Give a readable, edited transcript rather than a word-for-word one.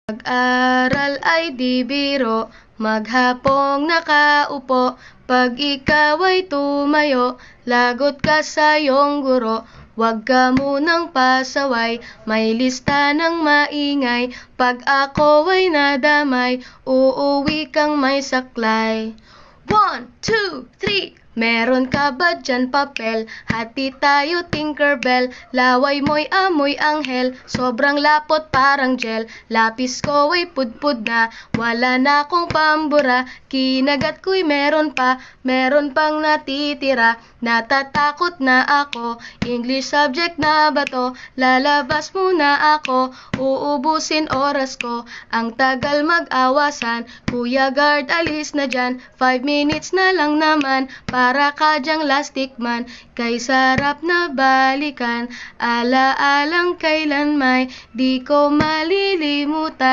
Mag-aral ay di biro, maghapong nakaupo. Pag ikaw ay tumayo, lagot ka sa iyong guro. Huwag ka munang pasaway, may lista ng maingay. Pag ako ay nadamay, uuwi kang may saklay. 1, 2, 3. Meron ka ba dyan papel? Hati tayo Tinkerbell. Laway mo'y amoy anghel, sobrang lapot parang gel. Lapis ko ay pudpud na, wala na akong pambura. Kinagat ko'y meron pang natitira. Natatakot na ako, English subject na ba to? Lalabas muna ako, uubusin oras ko. Ang tagal mag-awasan, Kuya Guard alis na dyan. 5 minutes na lang naman, para ka dyang lastic man. Kay sarap na balikan, ala-alang kailan may di ko malilimutan.